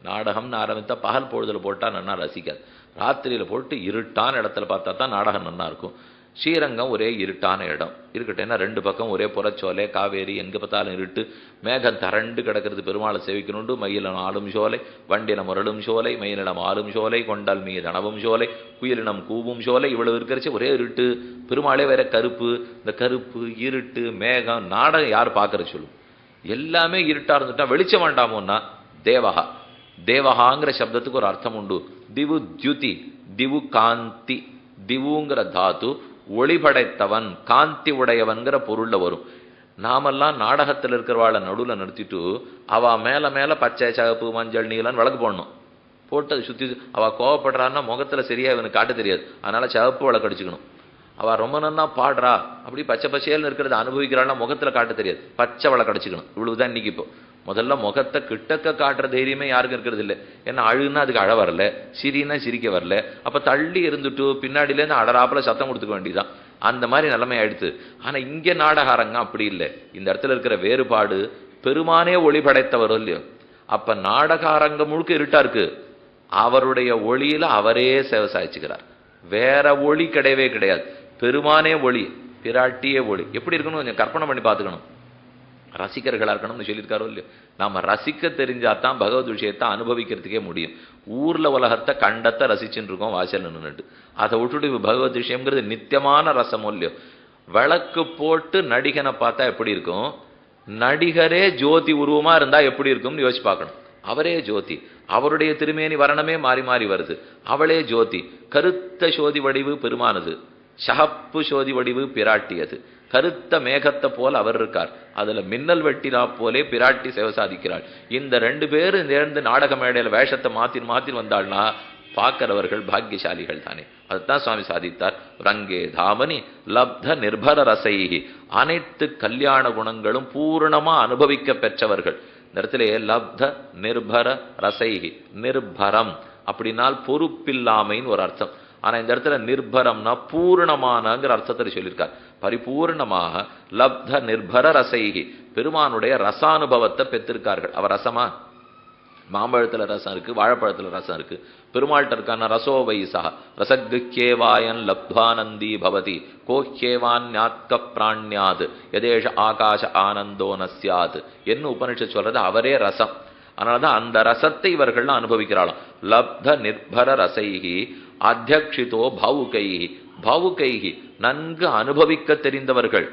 நாடகம்னு ஆரம்பித்தா பகல் பொழுதுல போட்டா நன்னா ரசிக்காது, ராத்திரியில போட்டு இருட்டான இடத்துல பார்த்தா தான் நாடகம் நன்னா இருக்கும். ஸ்ரீரங்கம் ஒரே இருட்டான இடம் இருக்கட்டேன்னா 2 பக்கம் ஒரே புறச்சோலை, காவேரி, எங்கே பார்த்தாலும் இருட்டு, மேகம் தரண்டு கிடக்கிறது. பெருமாளை சேவிக்கணுண்டு மயிலினம் ஆளும் சோலை, வண்டினம் முரளும் சோலை, மயிலினம் ஆளும் சோலை, கொண்டால் மீது அணவும் சோலை, குயிலினம் கூவும் சோலை, இவ்வளவு இருக்கிறச்சு ஒரே இருட்டு. பெருமாளே வேற கருப்பு. இந்த கருப்பு இருட்டு மேகம் நாடகம் யார் பார்க்கற சொல்லும்? எல்லாமே இருட்டா இருந்துட்டா வெளிச்சம் வேண்டாமோன்னா தேவகா, தேவகாங்கிற சப்தத்துக்கு ஒரு அர்த்தம் உண்டு. திவு தியுதி, திவு காந்தி, திவுங்கிற தாத்து ஒளி படைத்தவன், காந்தி உடையவன்கிற பொருள்ல வரும். நாமெல்லாம் நாடகத்தில் இருக்கிறவாளை நடுவில் நிறுத்திட்டு அவ மேல மேல பச்சை சகப்பு மஞ்சள் நீலன்னு விளக்கு போடணும். போட்டு அதை சுத்தி அவ கோவப்படுறான்னா முகத்துல சரியா இவனுக்கு காட்ட தெரியாது, அதனால சகப்பு விளக்கு அடிச்சுக்கணும். அவ ரொம்ப நன்னா பாடுறா அப்படி பச்சை பச்சையல்னு இருக்கிறத அனுபவிக்கிறாள்னா முகத்துல காட்ட தெரியாது, பச்சை விளக்கு அடிச்சுக்கணும். இவ்வளவுதான் இன்னைக்கு. இப்போ முதல்ல முகத்தை கிட்டக்க காட்டுற தைரியமே யாருக்கும் இருக்கிறது இல்லை. ஏன்னா அழுன்னா அதுக்கு அழ வரல, சிரின்னா சிரிக்க வரல. அப்ப தள்ளி இருந்துட்டு பின்னாடியிலேருந்து அடராப்புல சத்தம் கொடுத்துக்க வேண்டியதான். அந்த மாதிரி நிலைமை ஆயிடுத்து. ஆனா இங்க நாடகாரங்க அப்படி இல்லை. இந்த இடத்துல இருக்கிற வேறுபாடு, பெருமானே ஒளி படைத்தவர் இல்லையோ. அப்ப நாடகாரங்க முழுக்க இருட்டா இருக்கு, அவருடைய ஒளியில அவரே சேவை சாய்ச்சுக்கிறார். வேற ஒளி கிடையவே கிடையாது. பெருமானே ஒளி, பிராட்டியே ஒளி. எப்படி இருக்கணும் கொஞ்சம் கற்பனை பண்ணி பார்த்துக்கணும். ரசிகர்களா இருக்கணும்னு சொல்லியிருக்காரோ இல்லையோ. நாம ரசிக்க தெரிஞ்சாதான் பகவத் விஷயத்தை அனுபவிக்கிறதுக்கே முடியும். ஊர்ல உலகத்தை கண்டத்தை ரசிச்சுட்டு இருக்கோம் வாசல் நின்றுட்டு. அதை விட்டுட்டு பகவத் விஷயம்ங்கிறது நித்தியமான ரசமோ இல்லையோ. விளக்கு போட்டு நடிகனை பார்த்தா எப்படி இருக்கும், நடிகரே ஜோதி உருவமா இருந்தா எப்படி இருக்கும்னு யோசிச்சு பார்க்கணும். அவரே ஜோதி, அவருடைய திருமேனி வர்ணமே மாறி மாறி வருது. அவளே ஜோதி, கருத்த சோதி வடிவு பெருமானது, சகப்பு சோதி வடிவு பிராட்டியது. கருத்த மேகத்தை போல அவர் இருக்கார், அதுல மின்னல் வெட்டினா போலே பிராட்டி சேவை சாதிக்கிறாள். இந்த 2 பேரும் சேர்ந்து நாடக மேடையில வேஷத்தை மாத்தி வந்தாள்னா பார்க்கிறவர்கள் பாக்கியசாலிகள் தானே. அதுதான் சுவாமி சாதித்தார். ரங்கே தாமனி லப்த நிர்பர ரசைஹி, அனைத்து கல்யாண குணங்களும் பூர்ணமா அனுபவிக்க பெற்றவர்கள். இந்த இடத்துல லப்த நிர்பர ரசைகி, நிர்பரம் அப்படின்னால் பொறுப்பில்லாமைன்னு ஒரு அர்த்தம். ஆனா இந்த இடத்துல நிர்பரம்னா பூர்ணமானங்கிற அர்த்தத்தை சொல்லியிருக்கார். பரிபூர்ணமாக லப்த நிர்பர ரசைகி, பெருமானுடைய ரசானுபவத்தை பெற்றிருக்கார்கள். அவர் ரசமா, மாம்பழத்துல ரசம் இருக்கு, வாழைப்பழத்துல ரசம் இருக்கு. பெருமாள்கிட்ட இருக்கான ரசோவைசா ரசகுக்கேவாயன் லப்த்வானந்தி பவதி கோஹ்யேவான்யாத்க பிராண்யாது யதேஷ ஆகாஷ ஆனந்தோ நஸ்யாத் என்ன உபனிஷத் சொல்றது. அவரே ரசம். அதனாலதான் அந்த ரசத்தை இவர்கள் அனுபவிக்கிறாளாம். லப்த நிர்பர ரசைகி அத்தியக்ஷிதோ பாவுகைகி, பாவுகைகி நன்கு அனுபவிக்க தெரிந்தவர்கள்.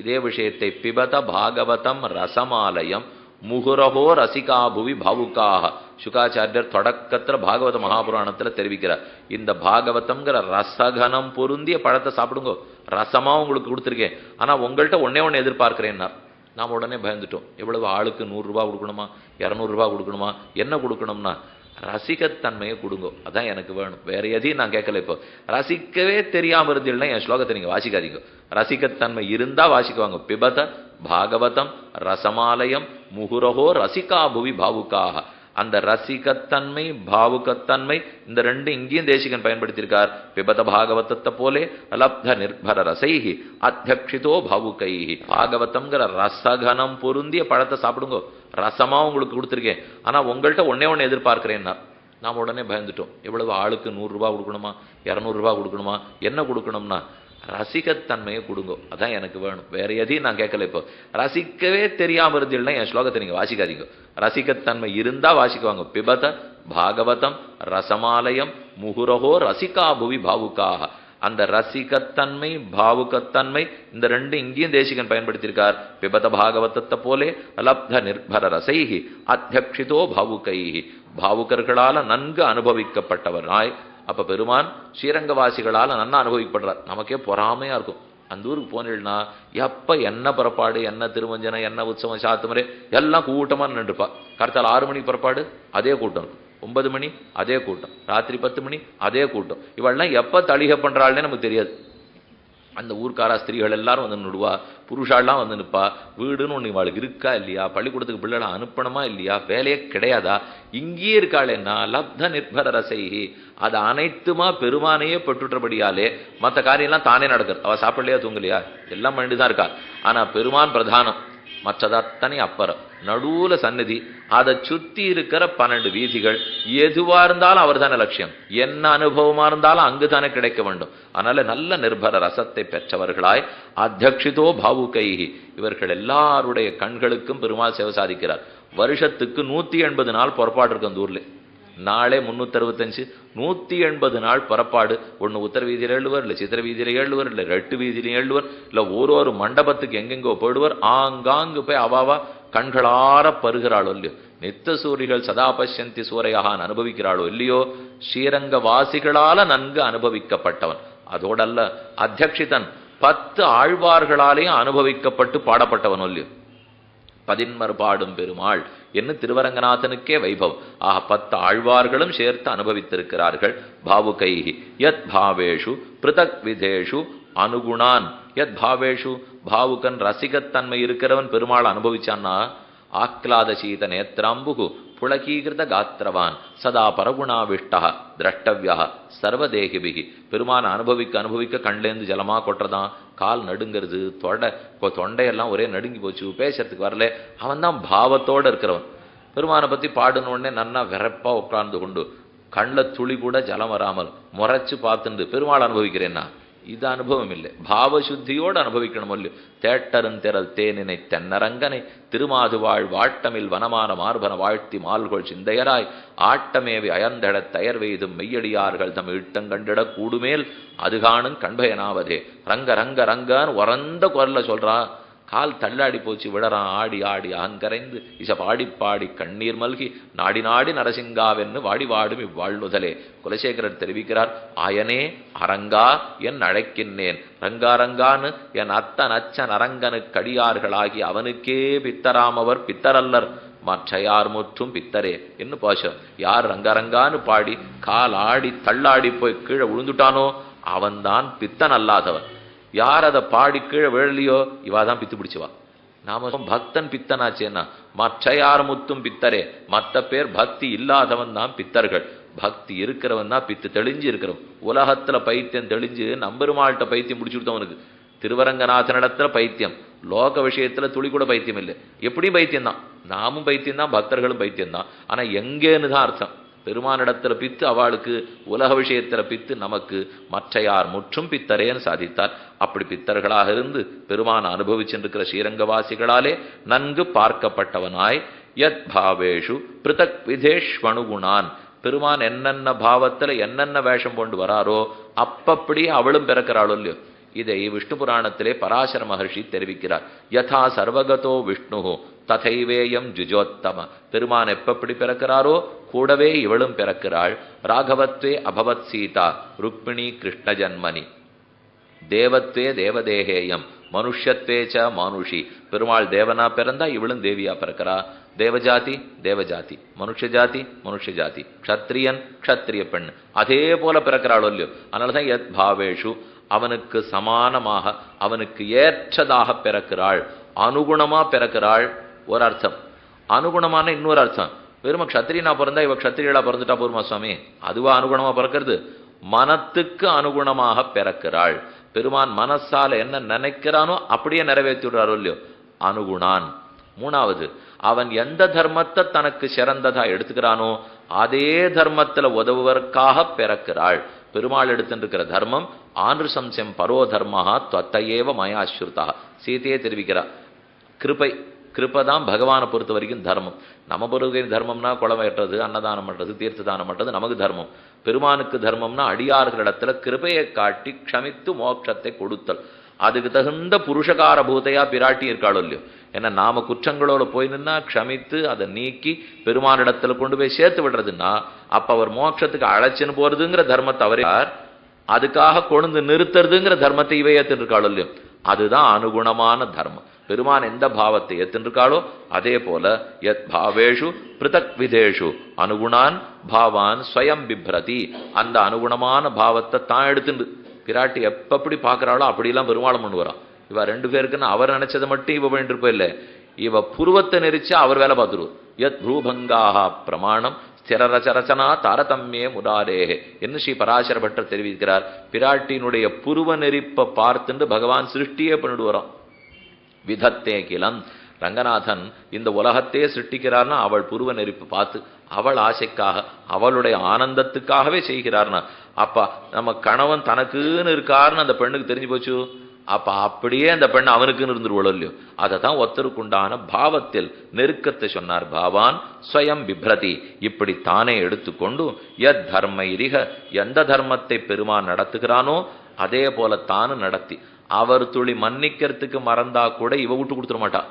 இதே விஷயத்தை பிபத பாகவதம் ரசமாலயம் முகுரஹோ ரசிகாபுவி பாவுக்காக சுகாச்சாரியர் தொடக்கத்துல பாகவத மகாபுராணத்துல தெரிவிக்கிறார். இந்த பாகவதம்ங்கிற ரசகனம் பொருந்திய பழத்தை சாப்பிடுங்க, ரசமா உங்களுக்கு கொடுத்துருக்கேன், ஆனா உங்கள்கிட்ட ஒன்னே எதிர்பார்க்கிறேன்னா நாம் உடனே பயந்துட்டோம். எவ்வளவு ஆளுக்கு 100 ரூபாய் கொடுக்கணுமா, 200 ரூபாய் கொடுக்கணுமா, என்ன கொடுக்கணும்னா ரசிகத்தன்மையை கொடுங்கோ, அதான் எனக்கு வேணும், வேற எதையும் நான் கேட்கல. இப்போ ரசிக்கவே தெரியாம இருந்தீங்கன்னா என் ஸ்லோகத்தை நீங்க வாசிக்காதீங்க. ரசிகத்தன்மை இருந்தா வாசிக்குவாங்க. பிபத பாகவதம் ரசமாலயம் முகுரஹோ ரசிகாபுவி பாவுக்காக. அந்த ரசிகத்தன்மை பாவுகத்தன்மை இந்த ரெண்டு இங்கேயும் தேசிகன் பயன்படுத்தியிருக்கார். பிபத பாகவதத்தை போலே லப்த நிர்பர ரசைகி அத்தியக்ஷிதோ பாவுகைகி. பாகவதம்ங்கிற ரசகனம் பொருந்திய பழத்தை சாப்பிடுங்க, ரசமா உங்களுக்கு கொடுத்துருக்கேன், ஆனா உங்கள்கிட்ட ஒன்னே எதிர்பார்க்கிறேன்னா நாம் உடனே பயந்துட்டோம். எவ்வளவு ஆளுக்கு 100 ரூபாய் கொடுக்கணுமா, 200 ரூபாய் கொடுக்கணுமா, என்ன கொடுக்கணும்னா ரசிகத்தன்மையை கொடுங்கோ, அதான் எனக்கு வேணும், வேற எதையும் நான் கேட்கல. இப்போ ரசிக்கவே தெரியாம இருந்தீங்கன்னா என் ஸ்லோகத்தை நீங்க வாசிக்காதீங்க. ரசிகத்தன்மை இருந்தா வாசிக்குவாங்க. பிபத பாகவதம் ரசமாலயம் முகுரஹோ ரசிகாபுவி பாவுக்காக. அந்த ரசிகத்தன்மை பாவுகத்தன்மை இந்த ரெண்டு இங்கேயும் தேசிகன் பயன்படுத்தியிருக்கார். பிபத பாகவதத்தை போலே லப்த நிர்பர ரசைகி அத்தியக்ஷிதோ பாவுகைகி. பாவுகர்களால நன்கு அனுபவிக்கப்பட்டவராய். அப்ப பெருமான் ஸ்ரீரங்கவாசிகளால் நன்னா அனுபவிக்கப்படுறார். நமக்கே பொறாமையா இருக்கும். அந்த ஊருக்கு போனீங்கன்னா எப்ப என்ன புறப்பாடு, என்ன திருமஞ்சனை, என்ன உற்சவம், சாத்துமரே எல்லாம் கூட்டமா நின்றுப்பா. கார்த்தால் 6 மணி புறப்பாடு அதே கூட்டம் இருக்கும், 9 மணி அதே கூட்டம், ராத்திரி 10 மணி அதே கூட்டம். இவள்லாம் எப்ப தளிகை பண்றாள்னே நமக்கு தெரியாது. அந்த ஊர்க்காரா ஸ்திரீகள் எல்லாரும் வந்து நிடுவா, புருஷாலாம் வந்து நிற்பா. வீடுன்னு ஒன்று இவாளுக்கு இருக்கா இல்லையா, பள்ளிக்கூடத்துக்கு பிள்ளைகளை அனுப்பணுமா இல்லையா, வேலையே கிடையாதா, இங்கேயே இருக்காளேன்னா லப்த நிர்பர ரசைகி. அது அனைத்துமா பெருமானையே பெற்றுற்றபடியாலே மற்ற காரியம்லாம் தானே நடக்குது. அவள் சாப்பிடலையா தூங்கலையா எல்லாம் பண்ணிட்டுதான் இருக்கா. ஆனா பெருமான் பிரதானம், மற்றது அத்தனை அப்பறம். நடுவுல சந்நிதி, அதை சுத்தி இருக்கிற 12 வீதிகள். எதுவா இருந்தாலும் அவர் தானே லட்சியம், என்ன அனுபவமா இருந்தாலும் அங்குதானே கிடைக்க வேண்டும். அதனால நல்ல நிர்பர ரசத்தை பெற்றவர்களாய் அத்தியக்ஷிதோ பாவுகைகி. இவர்கள் எல்லாருடைய கண்களுக்கும் பெருமாள் சேவை சாதிக்கிறார். வருஷத்துக்கு 180 நாள் புறப்பாடு இருக்கு அந்த ஊர்ல. நாளே 365, 180 நாள் புறப்பாடு. ஒன்று உத்தர வீதியில் எழுவர், இல்லை சித்திர வீதியில் எழுவர், இல்லை 8 வீதியிலையும் எழுவர், இல்லை ஒரு மண்டபத்துக்கு எங்கெங்கோ போயிடுவர். ஆங்காங்கு போய் அவாவா கண்களார பருகிறாளோ இல்லையோ, நித்த சூரிகள் சதா பஷ்யந்தி சூரையாகான் அனுபவிக்கிறாளோ இல்லையோ, ஸ்ரீரங்க வாசிகளால நன்கு அனுபவிக்கப்பட்டவன். அதோடல்ல அத்தியக்ஷிதன் 10 ஆழ்வார்களாலேயும் அனுபவிக்கப்பட்டு பாடப்பட்டவனோ இல்லையோ. 11 பாடும் பெருமாள் என்று திருவரங்கநாதனுக்கே வைபவம். ஆக 10 ஆழ்வார்களும் சேர்த்து அனுபவித்திருக்கிறார்கள். பாவுகைகி யத் பாவேஷு பிருதக் விதேஷு அனுகுணான். யத் பாவேஷு பாவுகன் ரசிகத்தன்மை இருக்கிறவன் பெருமாள் அனுபவிச்சான்னா ஆக்லாத சீத நேத்ராம்புகு புலகீகிருத காத்திரவான் சதா பரகுணாவிஷ்டா திரஷ்டவியா சர்வதேகிபிகி. பெருமான் அனுபவிக்க கண்லேருந்து ஜலமா கொட்டுறதான், கால் நடுங்கிறது, தொண்டையெல்லாம் ஒரே நடுங்கி போச்சு, பேசுறதுக்கு வரல. அவன் தான் பாவத்தோடு இருக்கிறவன். பெருமானை பத்தி பாடணுன்னே நன்னா விரப்பா உட்கார்ந்து கொண்டு கண்ணில் துளி கூட ஜலம் வராமல் முறைச்சு பார்த்துட்டு பெருமாள் அனுபவிக்கிறேன்னா இது அனுபவம் இல்லை. பாவசுத்தியோடு அனுபவிக்கணும் இல்லையோ. தேட்டருந்திரல் தேனினை தென்னரங்கனை திருமாதுவாழ் வாட்டமில் வனமான மார்பன வாழ்த்தி மால்கொள் சிந்தையராய் ஆட்டமேவி அயர்ந்தட தயர் வெய்தும் மெய்யடியார்கள் தம் இட்டங்கண்டிட கூடுமேல் அதுகாணும் கண்பயனாவதே. ரங்க ரங்க ரங்கன்னு உறந்த குரல்ல சொல்றா. கால் தள்ளாடி போச்சு, விடறான் ஆடி ஆடி அகங்கரைந்து இச பாடி பாடி கண்ணீர் மல்கி நாடி நாடி நரசிங்காவென்னு வாடி வாடும் இவ்வாழ்நுதலே. குலசேகரர் தெரிவிக்கிறார், ஆயனே அரங்கா என் அழைக்கின்றேன், ரங்காரங்கான்னு என் அத்தன் அச்சன் அரங்கனுக்கு அடியார்களாகி அவனுக்கே பித்தராமவர் பித்தரல்லர் மற்றையார் முற்றும் பித்தரே என்று பாசம். யார் ரங்கரங்கான்னு பாடி கால் ஆடி தள்ளாடி போய் கீழே விழுந்துட்டானோ அவன்தான் பித்தன் அல்லாதவன். யார் அதை பாடி கீழே விழலையோ இவாதான் பித்து பிடிச்சுவா. நாம பக்தன் பித்தனாச்சேன்னா மற்ற யார் முத்தும் பித்தரே, மற்ற பேர் பக்தி இல்லாதவன் தான் பித்தர்கள். பக்தி இருக்கிறவன் தான் பித்து தெளிஞ்சு இருக்கிறவன். உலகத்துல பைத்தியம் தெளிஞ்சு நம்பெருமாள்கிட்ட பைத்தியம் முடிச்சு கொடுத்தவனுக்கு. திருவரங்கநாதனிடத்துல பைத்தியம், லோக விஷயத்துல துளி கூட பைத்தியம் இல்லை. எப்படியும் பைத்தியம் தான், நாமும் பைத்தியம் தான், பக்தர்களும் பைத்தியம் தான். ஆனா எங்கேன்னு தான் அர்த்தம். பெருமானிடத்துல பித்து அவளுக்கு, உலக விஷயத்துல பித்து நமக்கு. மற்ற யார் முற்றும் பித்தரேன்னு சாதித்தார். அப்படி பித்தர்களாக இருந்து பெருமான அனுபவிச்சிருக்கிற ஸ்ரீரங்கவாசிகளாலே நன்கு பார்க்கப்பட்டவனாய் யத் பாவேஷு பிருதக் விதேஷ்வனுகுணான், பெருமான் என்னென்ன பாவத்துல என்னென்ன வேஷம் கொண்டு வராரோ அப்பப்படியே அவளும் பிறக்கிறாளோ இல்லையோ. இதை விஷ்ணு புராணத்திலே பராசர மகர்ஷி தெரிவிக்கிறார். யதா சர்வகதோ விஷ்ணு ததைவேயம் ஜுஜோத்தம, பெருமான் எப்பப்படி பிறக்கிறாரோ கூடவே இவளும் பிறக்கிறாள். ராகவத்வே அபவத் சீதா ருக்மிணி கிருஷ்ண ஜன்மனி, தேவத்வே தேவதேகேயம் மனுஷத்வேச்ச மானுஷி, பெருமாள் தேவனா பிறந்தா இவளும் தேவியா பிறக்கிறா. தேவஜாதி தேவஜாதி, மனுஷ ஜாதி மனுஷ ஜாதி, க்ஷத்ரியன் க்ஷத்ரிய பெண், அதே போல பிறக்கிறாளோ இல்லையோ. அதனாலதான் யத் பாவேஷு, அவனுக்கு சமானமாக அவனுக்கு ஏற்றதாக பிறக்கிறாள், அனுகுணமா பிறக்கிறாள். ஒரு அர்த்தம். அனுகுணமான இன்னொரு அர்த்தம், வெறும் க்ஷத்ரியனா பிறந்தா இவ க்ஷத்ரியலா பிறந்துட்டா போருமா சுவாமி, அதுவா அனுகுணமா பிறக்கிறது? மனத்துக்கு அனுகுணமாக பிறக்கிறாள். பெருமான் மனசால என்ன நினைக்கிறானோ அப்படியே நிறைவேற்றி விடுறாரோ இல்லையோ, அனுகுணான். மூணாவது, அவன் எந்த தர்மத்தை தனக்கு சிறந்ததா எடுத்துக்கிறானோ அதே தர்மத்துல உதவுவதற்காக பிறக்கிறாள். பெருமாள் எடுத்துருக்கிற தர்மம் ஆன்று சம்சம் பரோ தர்மஹா त्वत्तयेव மயா ஸ்ருதா, சீதையே தெரிவிக்கிறார். கிருபை, கிருப்பதான் பகவானை பொறுத்த வரைக்கும் தர்மம். நம்ம பொறுத்த தர்மம்னா குளம் வெட்டுறது, அன்னதானம் பண்றது, தீர்த்த தானம் பண்றது நமக்கு தர்மம். பெருமானுக்கு தர்மம்னா அடியார்களிடத்துல கிருபையை காட்டி க்ஷமித்து மோட்சத்தை கொடுத்தல். அதுக்கு தகுந்த புருஷகார பூதையா பிராட்டி இருக்காளோ இல்லையோ. ஏன்னா நாம குற்றங்களோட போய் நின்னா க்ஷமித்து அதை நீக்கி பெருமானிடத்துல கொண்டு போய் சேர்த்து விடுறதுன்னா அப்ப அவர் மோட்சத்துக்கு அழைச்சின்னு போறதுங்கிற தர்மத்தை அவரே, அதுக்காக கொண்டு நிறுத்துறதுங்கிற தர்மத்தை இவை ஏத்துட்டு இருக்காளோ இல்லையோ. அதுதான் அனுகுணமான தர்மம். பெருமான் எந்த பாவத்தை ஏத்துருக்காளோ அதே போல யத் பாவேஷு பிருதக் விதேஷு அனுகுணான் பாவான் ஸ்வயம் பிப்ரதி, அந்த அனுகுணமான பாவத்தை தான் எடுத்துண்டு பிராட்டி எப்பப்படி பார்க்கறாளோ அப்படிலாம் பெருமாளம் பண்ணு வரான். இவ ரெண்டு பேருக்குன்னு அவர் நினைச்சதை மட்டும் இவ பண்ணிட்டு இருப்ப இல்லை, இவ புருவத்தை நெரிச்சா அவர் வேலை பார்த்துருவோம். யத் ப்ரூபங்காக பிரமாணம் ஸ்திரரச்சரச்சனா தாரதம்யே முராரேஹே என்று ஸ்ரீ பராசர பட்டர் தெரிவிக்கிறார். பிராட்டியினுடைய புருவ நெரிப்பை பார்த்துட்டு பகவான் சிருஷ்டியே பண்ணிட்டு வரான். விதத்தே கிலம், ரங்கநாதன் இந்த உலகத்தையே சிருஷ்டிக்கிறார்னா அவள் புருவ நெருப்பு பார்த்து அவள் ஆசைக்காக அவளுடைய ஆனந்தத்துக்காகவே செய்கிறார்னா, அப்ப நம்ம கணவன் தனக்குன்னு இருக்காருன்னு அந்த பெண்ணுக்கு தெரிஞ்சு போச்சு. அப்ப அப்படியே அந்த பெண் அவனுக்குன்னு இருந்துருவளோ இல்லையோ. அதை தான் ஒத்தருக்குண்டான பாவத்தில் நெருக்கத்தை சொன்னார். பாவான் ஸ்வயம் பிப்ரதி, இப்படி தானே எடுத்துக்கொண்டு யத் தர்மைரிக, எந்த தர்மத்தை பெருமான் நடத்துகிறானோ அதே போல தானும் நடத்தி அவர் துளி மன்னிக்கிறதுக்கு மறந்தா கூட இவ விட்டு கொடுத்துட மாட்டா.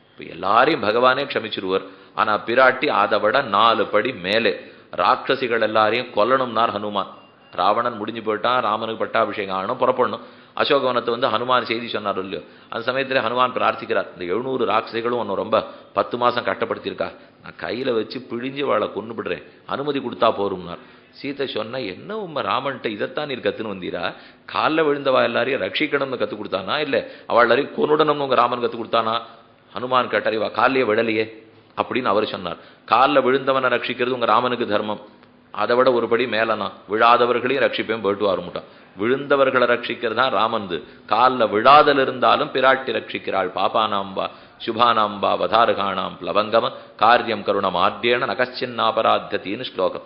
இப்ப எல்லாரையும் பகவானே க்ஷமிச்சிருவார். ஆனா பிராட்டி அதை விட 4 படி மேலே. ராட்சசிகள் எல்லாரையும் கொல்லணும்னார் ஹனுமான். ராவணன் முடிஞ்சு போயிட்டான், ராமனுக்கு பட்டாபிஷேகம் ஆகணும், புறப்படணும். அசோகவனத்தை ஹனுமான் செய்தி சொன்னார் இல்லையோ. அந்த சமயத்துல ஹனுமான் பிரார்த்திக்கிறார், இந்த 700 ராட்சசிகளும் ஒன்னு ரொம்ப 10 மாசம் கட்டப்படுத்தியிருக்கா, நான் கையில வச்சு பிழிஞ்சு வாழை கொண்டு விடுறேன், அனுமதி கொடுத்தா போரும்னார். சீதை சொன்ன, என்ன உண்மை ராமன்ட்ட இதைத்தான் நீர் கத்துன்னு வந்தீரா? காலில் விழுந்தவா எல்லாரையும் ரட்சிக்கணும்னு கற்றுக் கொடுத்தானா, இல்லை அவள் எல்லாரையும் கொன்னுடணும்னு உங்க ராமன் கற்றுக் கொடுத்தானா? ஹனுமான் கேட்டார், இவா காலையே விடலையே அப்படின்னு அவர் சொன்னார். காலில் விழுந்தவனை ரட்சிக்கிறது உங்க ராமனுக்கு தர்மம், அதை விட ஒரு படி மேலனா விழாதவர்களையும் ரட்சிப்பேன் போயிட்டு வரமுட்டான். விழுந்தவர்களை ரட்சிக்கிறதா ராமந்து. காலில் விழாதல் இருந்தாலும் பிராட்டி ரட்சிக்கிறாள். பாபானாம்பா சுபானாம்பா வதாருகானாம் பிளவங்கம காரியம் கருணம் ஆத்தியன நகச்சின்னாபராத்தியத்தின்னு ஸ்லோகம்.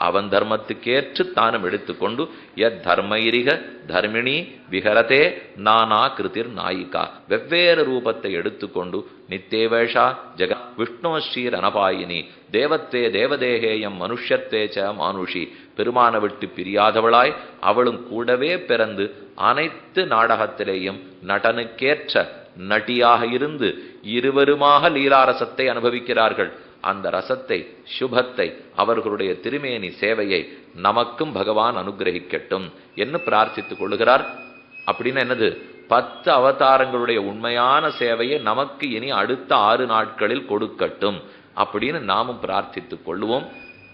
அவன் தர்மத்துக்கேற்று தானும் எடுத்துக்கொண்டு யத் தர்மைரிக தர்மிணி விஹரதே நானா கிருதிர் நாயிகா, வெவ்வேறு ரூபத்தை எடுத்துக்கொண்டு நித்தேவேஷா ஜெக விஷ்ணு ஸ்ரீர் அனபாயினி தேவத்தே தேவதேகேயம் மனுஷத்தேச்ச மானுஷி, பெருமான விட்டு பிரியாதவளாய் அவளும் கூடவே பிறந்து அனைத்து நாடகத்திலேயும் நடனுக்கேற்ற நட்டியாக இருந்து இருவருமாக லீலாரசத்தை அனுபவிக்கிறார்கள். அந்த ரசத்தை சுபத்தை அவர்களுடைய திருமேனி சேவையை நமக்கும் பகவான் அனுகிரகிக்கட்டும் என்று பிரார்த்தித்துக் கொள்ளுகிறார். அப்படின்னு என்னது, 10 அவதாரங்களுடைய உண்மையான சேவையை நமக்கு இனி அடுத்த 6 நாட்களில் கொடுக்கட்டும் அப்படின்னு நாமும் பிரார்த்தித்துக் கொள்ளுவோம்.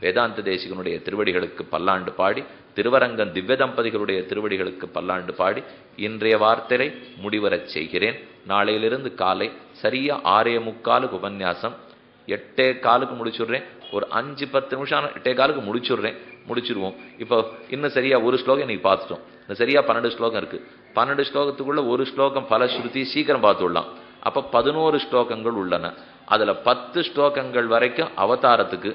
வேதாந்த தேசிகனுடைய திருவடிகளுக்கு பல்லாண்டு பாடி, திருவரங்கன் திவ்ய தம்பதிகளுடைய திருவடிகளுக்கு பல்லாண்டு பாடி இன்றைய வார்த்தையை முடிவரச் செய்கிறேன். நாளையிலிருந்து காலை சரியா 6:45 உபன்யாசம். 8:15 முடிச்சுடுறேன், ஒரு 5-10 நிமிஷம் 8:15 முடிச்சிருவோம். இப்போ இன்னும் சரியா ஒரு ஸ்லோகம் இன்னைக்கு பார்த்துட்டோம். இன்னும் சரியா 12 ஸ்லோகம் இருக்கு. 12 ஸ்லோகத்துக்குள்ள ஒரு ஸ்லோகம் பலஸ்ருதி சீக்கிரம் பார்த்து விடலாம். அப்ப 11 ஸ்லோகங்கள் உள்ளன. அதுல 10 ஸ்லோகங்கள் வரைக்கும் அவதாரத்துக்கு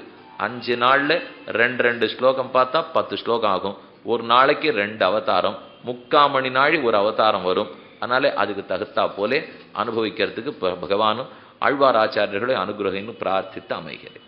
5 நாள்ல 2 ஸ்லோகம் பார்த்தா 10 ஸ்லோகம் ஆகும். ஒரு நாளைக்கு 2 அவதாரம், 3/4 மணி நாழி ஒரு அவதாரம் வரும். அதனால அதுக்கு தகுத்தா போலே அனுபவிக்கிறதுக்கு பகவானும் ஆழ்வார் ஆச்சாரியர்களை அனுகிரகின்னு பிரார்த்தித்து அமைகிறேன்.